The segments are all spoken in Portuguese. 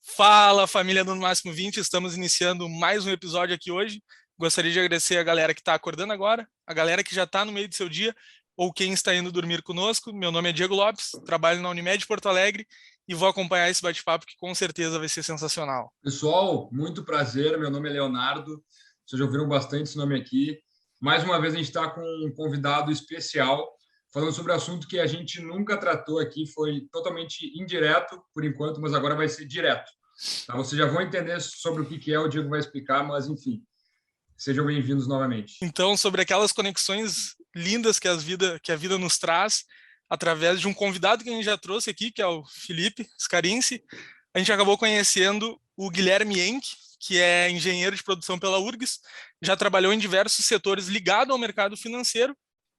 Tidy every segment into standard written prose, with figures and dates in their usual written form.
Fala, família do No Máximo 20, estamos iniciando mais um episódio aqui hoje. Gostaria de agradecer a galera que está acordando agora, a galera que já está no meio do seu dia, ou quem está indo dormir conosco. Meu nome é Diego Lopes, trabalho na Unimed Porto Alegre e vou acompanhar esse bate-papo que com certeza vai ser sensacional. Pessoal, muito prazer, meu nome é Leonardo, vocês já ouviram bastante esse nome aqui. Mais uma vez a gente está com um convidado especial, falando sobre um assunto que a gente nunca tratou aqui, foi totalmente indireto por enquanto, mas agora vai ser direto. Tá? Vocês já vão entender sobre o que é, o Diego vai explicar, mas enfim, sejam bem-vindos novamente. Então, sobre aquelas conexões lindas que a vida nos traz, através de um convidado que a gente já trouxe aqui, que é o Felipe Scarinci, a gente acabou conhecendo o Guilherme Henck, que é engenheiro de produção pela URGS, já trabalhou em diversos setores ligados ao mercado financeiro,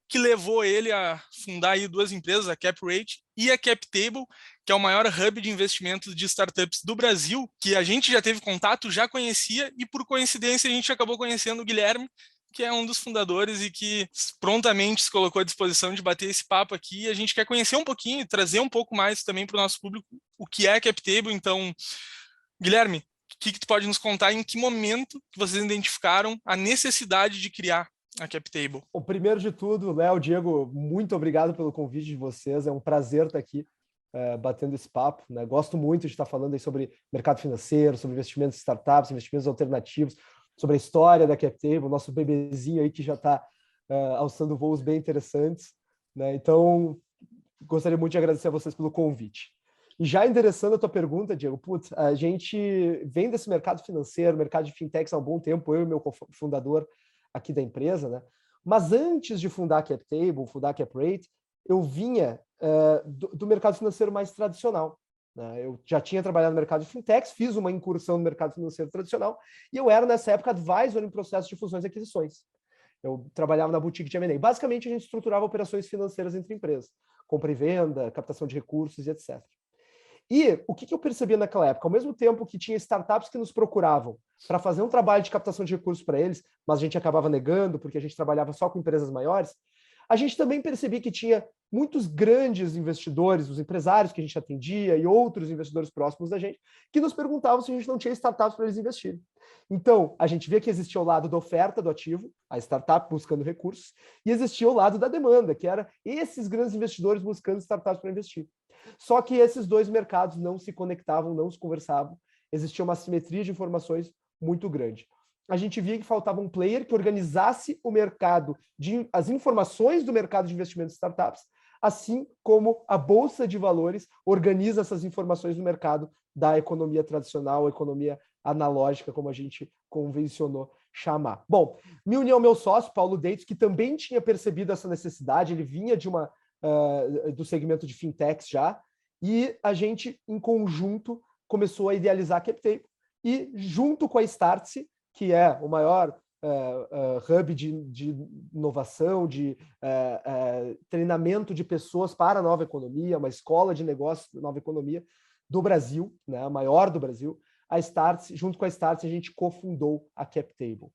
que levou ele a fundar aí duas empresas, a CapRate e a CapTable, que é o maior hub de investimentos de startups do Brasil, que a gente já teve contato, já conhecia, e por coincidência a gente acabou conhecendo o Guilherme, que é um dos fundadores e que prontamente se colocou à disposição de bater esse papo aqui. A gente quer conhecer um pouquinho e trazer um pouco mais também para o nosso público o que é a CapTable. Então, Guilherme, o que tu pode nos contar, em que momento que vocês identificaram a necessidade de criar a CapTable? O primeiro de tudo, Léo, Diego, muito obrigado pelo convite de vocês. É um prazer estar aqui batendo esse papo, né? Gosto muito de estar falando aí sobre mercado financeiro, sobre investimentos em startups, investimentos alternativos, sobre a história da CapTable, nosso bebezinho aí que já está alçando voos bem interessantes, né? Então, gostaria muito de agradecer a vocês pelo convite. E já endereçando a tua pergunta, Diego, a gente vem desse mercado financeiro, mercado de fintechs há um bom tempo, eu e meu cofundador aqui da empresa, né? Mas antes de fundar a CapTable, fundar a CapRate, eu vinha do mercado financeiro mais tradicional, né? Eu já tinha trabalhado no mercado de fintechs, fiz uma incursão no mercado financeiro tradicional e eu era, nessa época, advisor em processo de fusões e aquisições. Eu trabalhava na boutique de M&A. Basicamente, a gente estruturava operações financeiras entre empresas, compra e venda, captação de recursos e etc. E o que eu percebia naquela época? Ao mesmo tempo que tinha startups que nos procuravam para fazer um trabalho de captação de recursos para eles, mas a gente acabava negando porque a gente trabalhava só com empresas maiores, a gente também percebia que tinha muitos grandes investidores, os empresários que a gente atendia e outros investidores próximos da gente, que nos perguntavam se a gente não tinha startups para eles investirem. Então, a gente via que existia o lado da oferta do ativo, a startup buscando recursos, e existia o lado da demanda, que era esses grandes investidores buscando startups para investir. Só que esses dois mercados não se conectavam, não se conversavam, existia uma assimetria de informações muito grande. A gente via que faltava um player que organizasse o mercado, as informações do mercado de investimento de startups, assim como a Bolsa de Valores organiza essas informações do mercado da economia tradicional, economia analógica, como a gente convencionou chamar. Bom, me uni ao meu sócio, Paulo Deitos, que também tinha percebido essa necessidade, ele vinha do segmento de fintechs já, e a gente, em conjunto, começou a idealizar a CapTable, e junto com a Startse, que é o maior hub de inovação, de treinamento de pessoas para a nova economia, uma escola de negócios da nova economia do Brasil, né, a maior do Brasil, a Startse, junto com a Startse, a gente cofundou a CapTable.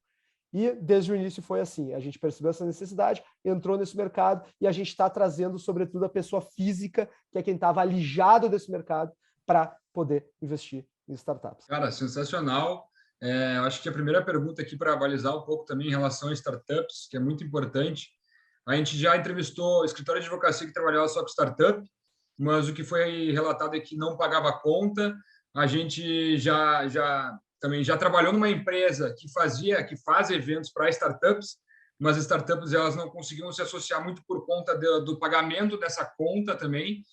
E desde o início foi assim, a gente percebeu essa necessidade, entrou nesse mercado e a gente está trazendo, sobretudo, a pessoa física, que é quem estava alijado desse mercado, para poder investir em startups. Cara, sensacional. Eu acho que a primeira pergunta aqui para balizar um pouco também em relação a startups, que é muito importante. A gente já entrevistou escritório de advocacia que trabalhava só com startup, mas o que foi relatado é que não pagava conta. A gente também já trabalhou numa empresa que faz eventos para startups, mas as startups elas não conseguiam se associar muito por conta do pagamento dessa conta também.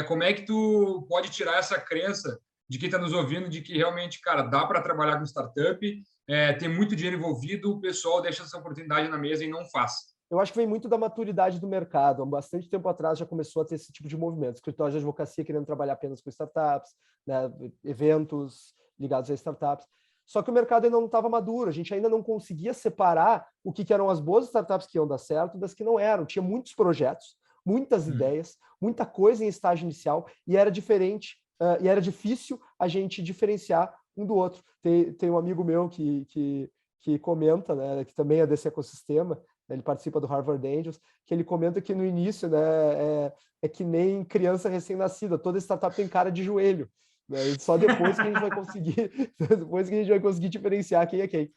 Como é que tu pode tirar essa crença de quem está nos ouvindo, de que realmente, cara, dá para trabalhar com startup, tem muito dinheiro envolvido, o pessoal deixa essa oportunidade na mesa e não faz? Eu acho que vem muito da maturidade do mercado. Há bastante tempo atrás já começou a ter esse tipo de movimento. Escritórios de advocacia querendo trabalhar apenas com startups, né, eventos ligados a startups. Só que o mercado ainda não estava maduro, a gente ainda não conseguia separar o que eram as boas startups que iam dar certo das que não eram. Tinha muitos projetos, muitas ideias, muita coisa em estágio inicial, e era diferente, e era difícil a gente diferenciar um do outro. Tem um amigo meu que que comenta, né, que também é desse ecossistema, né, ele participa do Harvard Angels, que ele comenta que no início, né, é que nem criança recém-nascida, toda startup tem cara de joelho, né, e só depois que a gente vai conseguir, depois que a gente vai conseguir diferenciar quem é quem.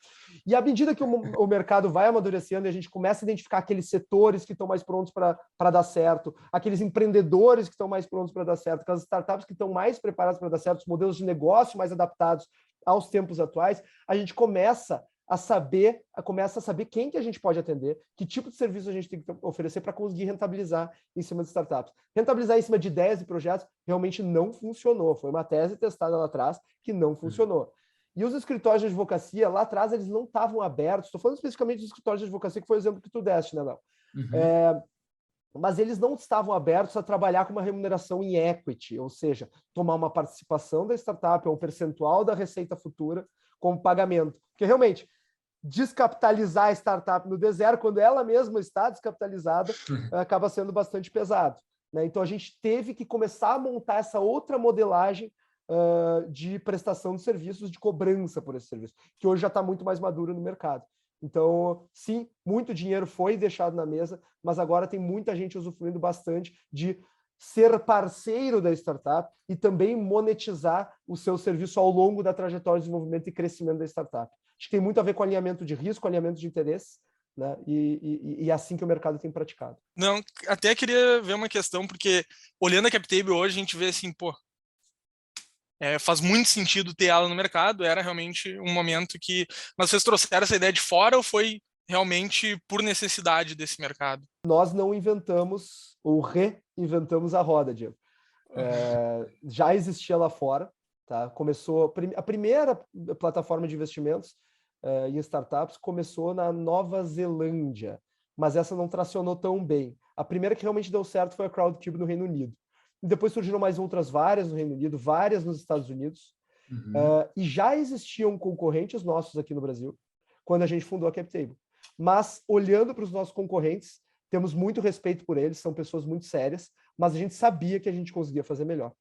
E à medida que o mercado vai amadurecendo e a gente começa a identificar aqueles setores que estão mais prontos para dar certo, aqueles empreendedores que estão mais prontos para dar certo, aquelas startups que estão mais preparadas para dar certo, os modelos de negócio mais adaptados aos tempos atuais, a gente começa a saber quem que a gente pode atender, que tipo de serviço a gente tem que oferecer para conseguir rentabilizar em cima de startups. Rentabilizar em cima de ideias e projetos realmente não funcionou. Foi uma tese testada lá atrás que não funcionou. E os escritórios de advocacia, lá atrás, eles não estavam abertos. Estou falando especificamente dos escritórios de advocacia, que foi o exemplo que tu deste, né, Léo? Mas eles não estavam abertos a trabalhar com uma remuneração em equity, ou seja, tomar uma participação da startup ou um percentual da receita futura como pagamento. Porque, realmente, descapitalizar a startup no D0, quando ela mesma está descapitalizada, acaba sendo bastante pesado, né? Então, a gente teve que começar a montar essa outra modelagem de prestação de serviços, de cobrança por esse serviço, que hoje já está muito mais maduro no mercado. Então, sim, muito dinheiro foi deixado na mesa, mas agora tem muita gente usufruindo bastante de ser parceiro da startup e também monetizar o seu serviço ao longo da trajetória de desenvolvimento e crescimento da startup. Acho que tem muito a ver com alinhamento de risco, alinhamento de interesses, né? E é assim que o mercado tem praticado. Não, até queria ver uma questão, porque olhando a CapTable hoje, a gente vê assim, pô, faz muito sentido ter ela no mercado, era realmente um momento que... Mas vocês trouxeram essa ideia de fora ou foi realmente por necessidade desse mercado? Nós não inventamos ou reinventamos a roda, Diego. Já existia lá fora, tá? Começou a primeira plataforma de investimentos em startups começou na Nova Zelândia, mas essa não tracionou tão bem. A primeira que realmente deu certo foi a CrowdCube no Reino Unido. E depois surgiram mais outras, várias no Reino Unido, várias nos Estados Unidos. E já existiam concorrentes nossos aqui no Brasil quando a gente fundou a CapTable. Mas, olhando para os nossos concorrentes, temos muito respeito por eles, são pessoas muito sérias, mas a gente sabia que a gente conseguia fazer melhor.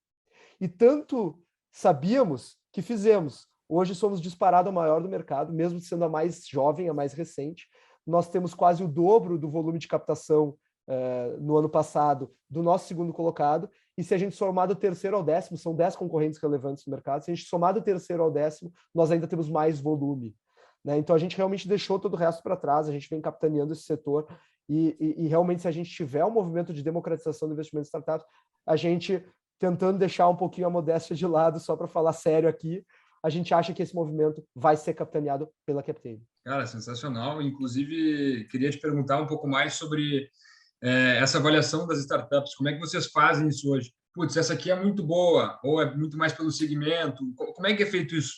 E tanto sabíamos que fizemos. Hoje somos disparado a maior do mercado, mesmo sendo a mais jovem, a mais recente. Nós temos quase o dobro do volume de captação no ano passado do nosso segundo colocado, e se a gente somar do terceiro ao décimo, são 10 concorrentes relevantes no mercado, se a gente somar do terceiro ao décimo, nós ainda temos mais volume, né? Então a gente realmente deixou todo o resto para trás, a gente vem capitaneando esse setor, e realmente se a gente tiver um movimento de democratização do investimento em startups, a gente tentando deixar um pouquinho a modéstia de lado, só para falar sério aqui, a gente acha que esse movimento vai ser capitaneado pela CapTable. Cara, sensacional. Inclusive, queria te perguntar um pouco mais sobre essa avaliação das startups. Como é que vocês fazem isso hoje? Putz, essa aqui é muito boa, ou é muito mais pelo segmento? Como é que é feito isso?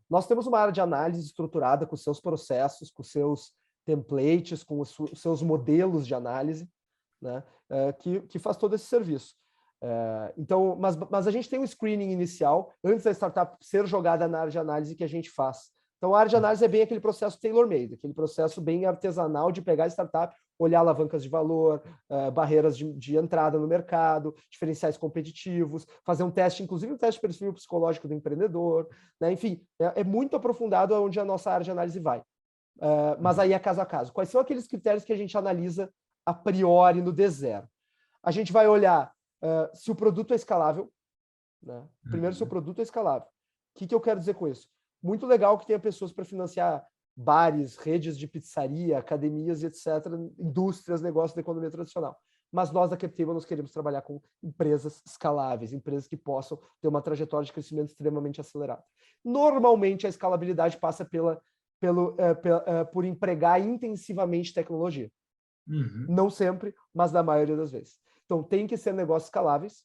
Nós temos uma área de análise estruturada com seus processos, com seus templates, com os seus modelos de análise, né, que faz todo esse serviço. Então, mas a gente tem um screening inicial, antes da startup ser jogada na área de análise, que a gente faz. Então, a área de análise é bem aquele processo tailor-made, aquele processo bem artesanal de pegar a startup, olhar alavancas de valor, barreiras de entrada no mercado, diferenciais competitivos, fazer um teste, inclusive um teste de perfil psicológico do empreendedor, né? Enfim, é muito aprofundado onde a nossa área de análise vai. Mas aí é caso a caso. Quais são aqueles critérios que a gente analisa a priori no D0? A gente vai olhar se o produto é escalável, né? Primeiro, se o produto é escalável. O que eu quero dizer com isso? Muito legal que tenha pessoas para financiar bares, redes de pizzaria, academias, etc., indústrias, negócios da economia tradicional. Mas nós da CapTable nós queremos trabalhar com empresas escaláveis, empresas que possam ter uma trajetória de crescimento extremamente acelerada. Normalmente, a escalabilidade passa por empregar intensivamente tecnologia. Não sempre, mas na maioria das vezes. Então, tem que ser negócios escaláveis,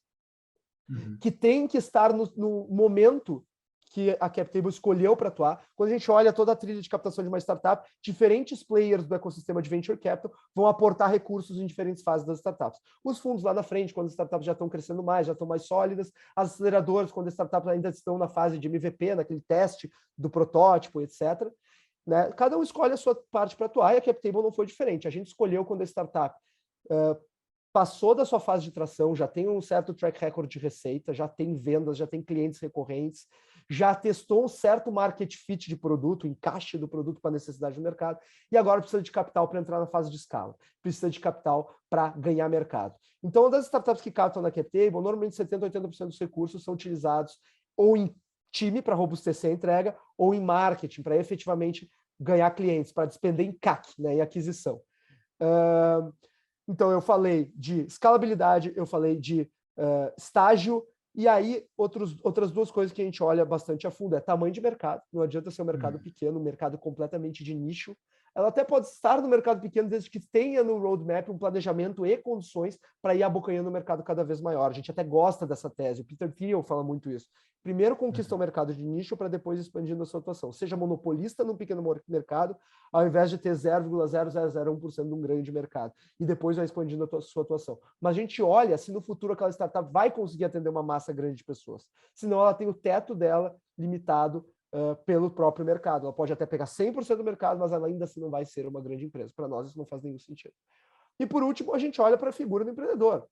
que tem que estar no momento que a CapTable escolheu para atuar. Quando a gente olha toda a trilha de captação de uma startup, diferentes players do ecossistema de Venture Capital vão aportar recursos em diferentes fases das startups. Os fundos lá na frente, quando as startups já estão crescendo mais, já estão mais sólidas. As aceleradoras, quando as startups ainda estão na fase de MVP, naquele teste do protótipo, etc., né? Cada um escolhe a sua parte para atuar, e a CapTable não foi diferente. A gente escolheu quando a startup passou da sua fase de tração, já tem um certo track record de receita, já tem vendas, já tem clientes recorrentes, já testou um certo market fit de produto, encaixe do produto para a necessidade do mercado, e agora precisa de capital para entrar na fase de escala, precisa de capital para ganhar mercado. Então, das startups que captam na CapTable, normalmente 70% a 80% dos recursos são utilizados ou em time para robustecer a entrega, ou em marketing, para efetivamente ganhar clientes, para despender em CAC, né, em aquisição. Então, eu falei de escalabilidade, eu falei de estágio, e aí outras duas coisas que a gente olha bastante a fundo é tamanho de mercado. Não adianta ser um mercado pequeno, um mercado completamente de nicho. Ela até pode estar no mercado pequeno desde que tenha no roadmap um planejamento e condições para ir abocanhando o mercado cada vez maior. A gente até gosta dessa tese. O Peter Thiel fala muito isso. Primeiro conquista o mercado de nicho para depois expandindo a sua atuação. Seja monopolista num pequeno mercado, ao invés de ter 0,0001% de um grande mercado. E depois vai expandindo a sua atuação. Mas a gente olha se no futuro aquela startup vai conseguir atender uma massa grande de pessoas. Senão ela tem o teto dela limitado pelo próprio mercado. Ela pode até pegar 100% do mercado, mas ela ainda assim não vai ser uma grande empresa. Para nós isso não faz nenhum sentido. E por último, a gente olha para a figura do empreendedor.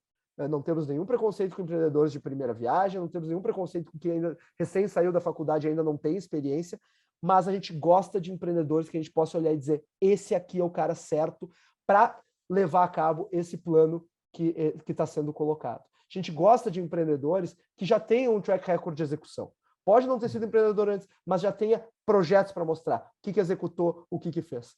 Não temos nenhum preconceito com empreendedores de primeira viagem, não temos nenhum preconceito com quem ainda recém saiu da faculdade e ainda não tem experiência, mas a gente gosta de empreendedores que a gente possa olhar e dizer, esse aqui é o cara certo para levar a cabo esse plano que está sendo colocado. A gente gosta de empreendedores que já tenham um track record de execução. Pode não ter sido empreendedor antes, mas já tenha projetos para mostrar o que executou, o que fez.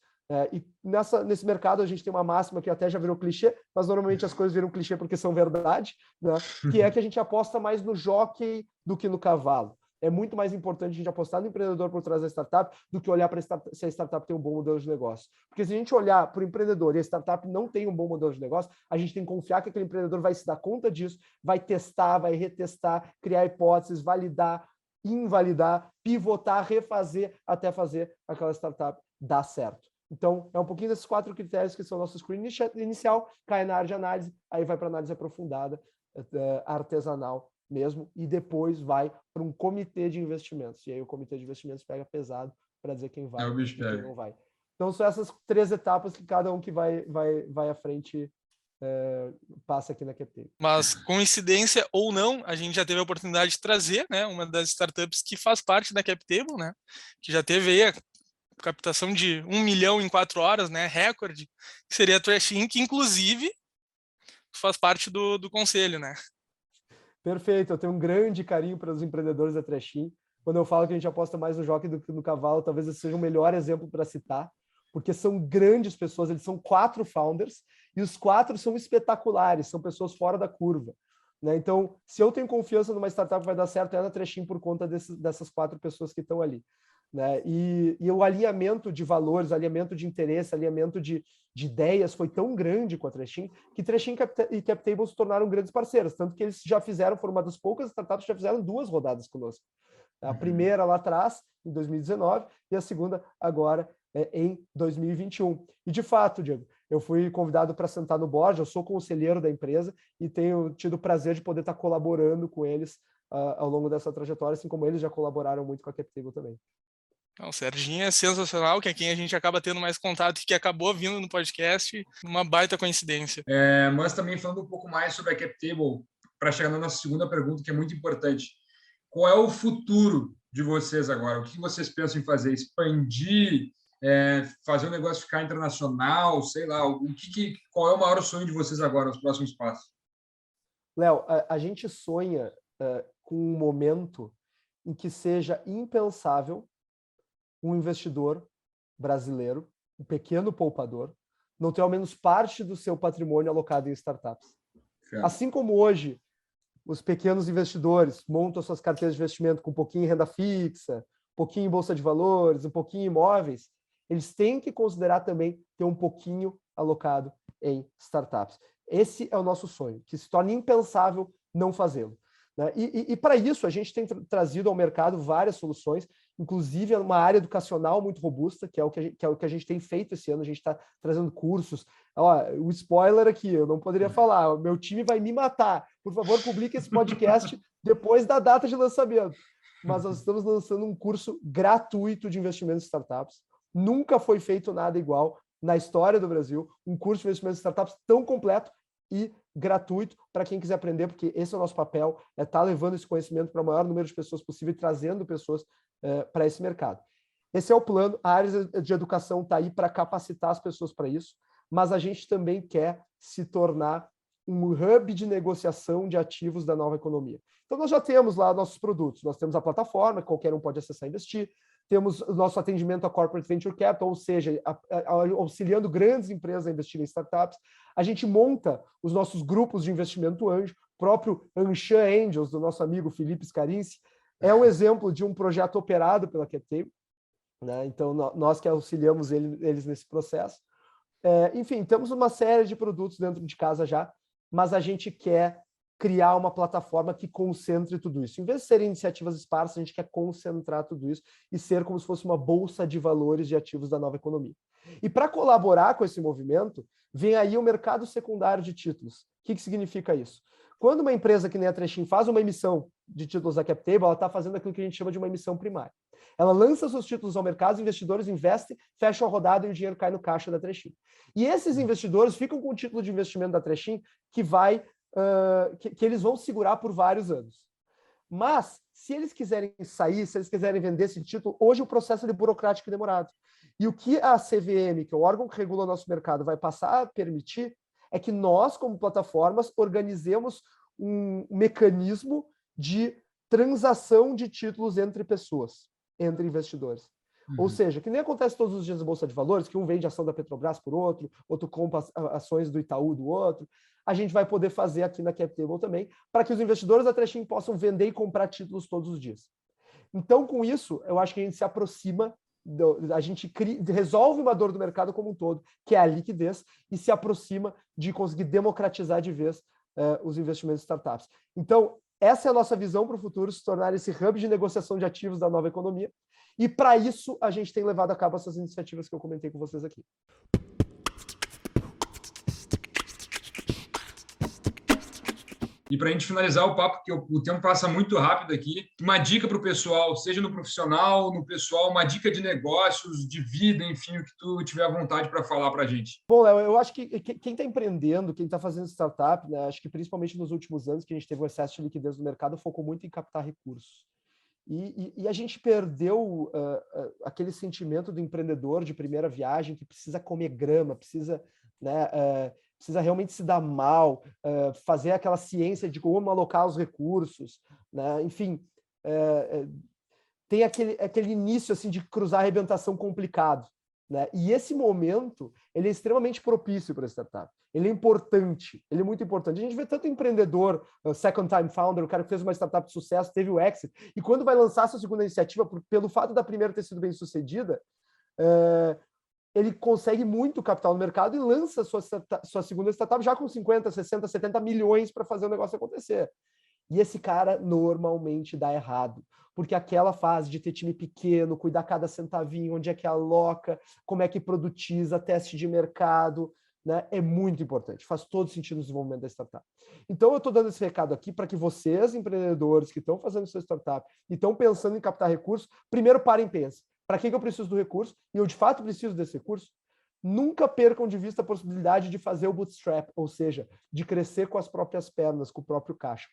E nesse mercado a gente tem uma máxima que até já virou clichê, mas normalmente as coisas viram clichê porque são verdade, né? Que é que a gente aposta mais no jockey do que no cavalo. É muito mais importante a gente apostar no empreendedor por trás da startup do que olhar para se a startup tem um bom modelo de negócio. Porque se a gente olhar para o empreendedor e a startup não tem um bom modelo de negócio, a gente tem que confiar que aquele empreendedor vai se dar conta disso, vai testar, vai retestar, criar hipóteses, validar, invalidar, pivotar, refazer, até fazer aquela startup dar certo. Então, é um pouquinho desses 4 critérios que são nosso screen inicial, cai na área de análise, aí vai para análise aprofundada, artesanal mesmo, e depois vai para um comitê de investimentos. E aí o comitê de investimentos pega pesado para dizer quem vai e quem não vai. Então, são essas 3 etapas que cada um que vai à frente passa aqui na CapTable. Mas, coincidência ou não, a gente já teve a oportunidade de trazer, né, uma das startups que faz parte da CapTable, né, que já teve aí a captação de 1 milhão em 4 horas, né, recorde, que seria a Trashin, que inclusive faz parte do conselho, né? Perfeito, eu tenho um grande carinho para os empreendedores da Trashin. Quando eu falo que a gente aposta mais no jockey do que no cavalo, talvez esse seja o melhor exemplo para citar, porque são grandes pessoas, eles são 4 founders, e os 4 são espetaculares, são pessoas fora da curva. Né? Então, se eu tenho confiança numa startup que vai dar certo, é na Trashin por conta dessas 4 pessoas que estão ali. Né? E o alinhamento de valores, alinhamento de interesse, alinhamento de ideias foi tão grande com a Trashin que Trashin e CapTable se tornaram grandes parceiros, tanto que eles já foram uma das poucas startups que já fizeram 2 rodadas conosco. A primeira lá atrás, em 2019, e a segunda agora em 2021. E de fato, Diego, eu fui convidado para sentar no board, eu sou conselheiro da empresa e tenho tido o prazer de poder estar colaborando com eles ao longo dessa trajetória, assim como eles já colaboraram muito com a CapTable também. O Serginho é sensacional, que é quem a gente acaba tendo mais contato e que acabou vindo no podcast, uma baita coincidência. Mas também falando um pouco mais sobre a CapTable, para chegar na nossa segunda pergunta, que é muito importante. Qual é o futuro de vocês agora? O que vocês pensam em fazer? Expandir? Fazer o negócio ficar internacional? Sei lá, qual é o maior sonho de vocês agora, os próximos passos? Léo, a gente sonha com um momento em que seja impensável um investidor brasileiro, um pequeno poupador, não ter ao menos parte do seu patrimônio alocado em startups. Assim como hoje os pequenos investidores montam suas carteiras de investimento com um pouquinho em renda fixa, um pouquinho em bolsa de valores, um pouquinho em imóveis, eles têm que considerar também ter um pouquinho alocado em startups. Esse é o nosso sonho, que se torne impensável não fazê-lo. Né? E para isso, a gente tem trazido ao mercado várias soluções, inclusive uma área educacional muito robusta, que é o que a gente tem feito esse ano. A gente está trazendo cursos. O spoiler aqui, eu não poderia falar, o meu time vai me matar. Por favor, publique esse podcast depois da data de lançamento. Mas nós estamos lançando um curso gratuito de investimentos em startups. Nunca foi feito nada igual na história do Brasil, um curso de investimentos em startups tão completo e gratuito para quem quiser aprender, porque esse é o nosso papel, é estar levando esse conhecimento para o maior número de pessoas possível e trazendo pessoas para esse mercado. Esse é o plano, a área de educação está aí para capacitar as pessoas para isso, mas a gente também quer se tornar um hub de negociação de ativos da nova economia. Então, nós já temos lá nossos produtos, nós temos a plataforma, qualquer um pode acessar e investir, temos o nosso atendimento a Corporate Venture Capital, ou seja, auxiliando grandes empresas a investir em startups. A gente monta os nossos grupos de investimento anjo, próprio Anshan Angels, do nosso amigo Felipe Scarinci, é um exemplo de um projeto operado pela CapTable, né? Então, nós que auxiliamos eles nesse processo. Enfim, temos uma série de produtos dentro de casa já, mas a gente quer criar uma plataforma que concentre tudo isso. Em vez de serem iniciativas esparsas, a gente quer concentrar tudo isso e ser como se fosse uma bolsa de valores de ativos da nova economia. E para colaborar com esse movimento, vem aí o mercado secundário de títulos. O que significa isso? Quando uma empresa que nem a Trechin faz uma emissão de títulos da CapTable, ela está fazendo aquilo que a gente chama de uma emissão primária. Ela lança seus títulos ao mercado, os investidores investem, fecham a rodada e o dinheiro cai no caixa da Trechin. E esses investidores ficam com o título de investimento da Trechin que eles vão segurar por vários anos. Mas, se eles quiserem sair, se eles quiserem vender esse título, hoje o processo é burocrático e demorado. E o que a CVM, que é o órgão que regula o nosso mercado, vai passar a permitir é que nós, como plataformas, organizemos um mecanismo de transação de títulos entre pessoas, entre investidores. Ou seja, que nem acontece todos os dias na Bolsa de Valores, que um vende ação da Petrobras por outro compra ações do Itaú do outro. A gente vai poder fazer aqui na CapTable também, para que os investidores da Trechin possam vender e comprar títulos todos os dias. Então, com isso, eu acho que a gente se aproxima, a gente resolve uma dor do mercado como um todo, que é a liquidez, e se aproxima de conseguir democratizar de vez os investimentos em startups. Então, essa é a nossa visão para o futuro, se tornar esse hub de negociação de ativos da nova economia. E, para isso, a gente tem levado a cabo essas iniciativas que eu comentei com vocês aqui. E para a gente finalizar o papo, porque o tempo passa muito rápido aqui, uma dica para o pessoal, seja no profissional, no pessoal, uma dica de negócios, de vida, enfim, o que tu tiver à vontade para falar para a gente. Bom, Léo, eu acho que quem está empreendendo, quem está fazendo startup, né, acho que principalmente nos últimos anos que a gente teve um excesso de liquidez no mercado, focou muito em captar recursos. E a gente perdeu aquele sentimento do empreendedor de primeira viagem que precisa comer grama, precisa, né, precisa realmente se dar mal, fazer aquela ciência de como alocar os recursos, né? Enfim, tem aquele início assim, de cruzar a arrebentação complicado, né? E esse momento ele é extremamente propício para a startup. Ele é importante, ele é muito importante. A gente vê tanto empreendedor, second time founder, o cara que fez uma startup de sucesso, teve o exit, e quando vai lançar a sua segunda iniciativa, pelo fato da primeira ter sido bem sucedida, ele consegue muito capital no mercado e lança sua segunda startup já com 50, 60, 70 milhões para fazer o negócio acontecer. E esse cara normalmente dá errado, porque aquela fase de ter time pequeno, cuidar cada centavinho, onde é que aloca, como é que produtiza, teste de mercado, né, é muito importante, faz todo sentido no desenvolvimento da startup. Então eu estou dando esse recado aqui para que vocês, empreendedores que estão fazendo sua startup e estão pensando em captar recursos, primeiro parem e pensem, para que eu preciso do recurso? E eu de fato preciso desse recurso? Nunca percam de vista a possibilidade de fazer o bootstrap, ou seja, de crescer com as próprias pernas, com o próprio caixa.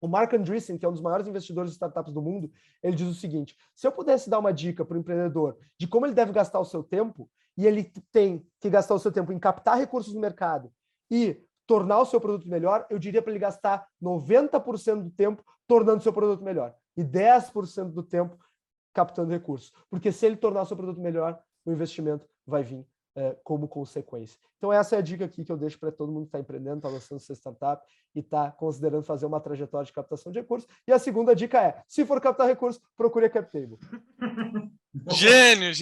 O Mark Andreessen, que é um dos maiores investidores de startups do mundo, ele diz o seguinte: se eu pudesse dar uma dica para o empreendedor de como ele deve gastar o seu tempo, e ele tem que gastar o seu tempo em captar recursos no mercado e tornar o seu produto melhor, eu diria para ele gastar 90% do tempo tornando o seu produto melhor e 10% do tempo captando recursos. Porque se ele tornar o seu produto melhor, o investimento vai vir como consequência. Então essa é a dica aqui que eu deixo para todo mundo que está empreendendo, está lançando sua startup e está considerando fazer uma trajetória de captação de recursos. E a segunda dica é, se for captar recursos, procure a CapTable. Gênio.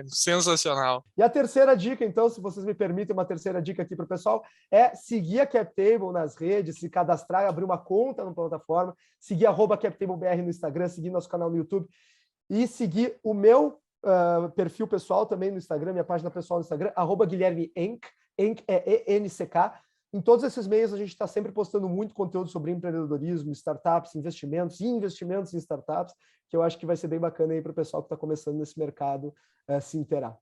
Sensacional. E a terceira dica, então, se vocês me permitem, uma terceira dica aqui para o pessoal, é seguir a CapTable nas redes, se cadastrar, abrir uma conta na plataforma, seguir @CapTableBR no Instagram, seguir nosso canal no YouTube e seguir o meu perfil pessoal também no Instagram, minha página pessoal no Instagram, @GuilhermeEnck, Enck é ENCK. Em todos esses meios a gente está sempre postando muito conteúdo sobre empreendedorismo, startups, investimentos e investimentos em startups, que eu acho que vai ser bem bacana aí para o pessoal que está começando nesse mercado se inteirar.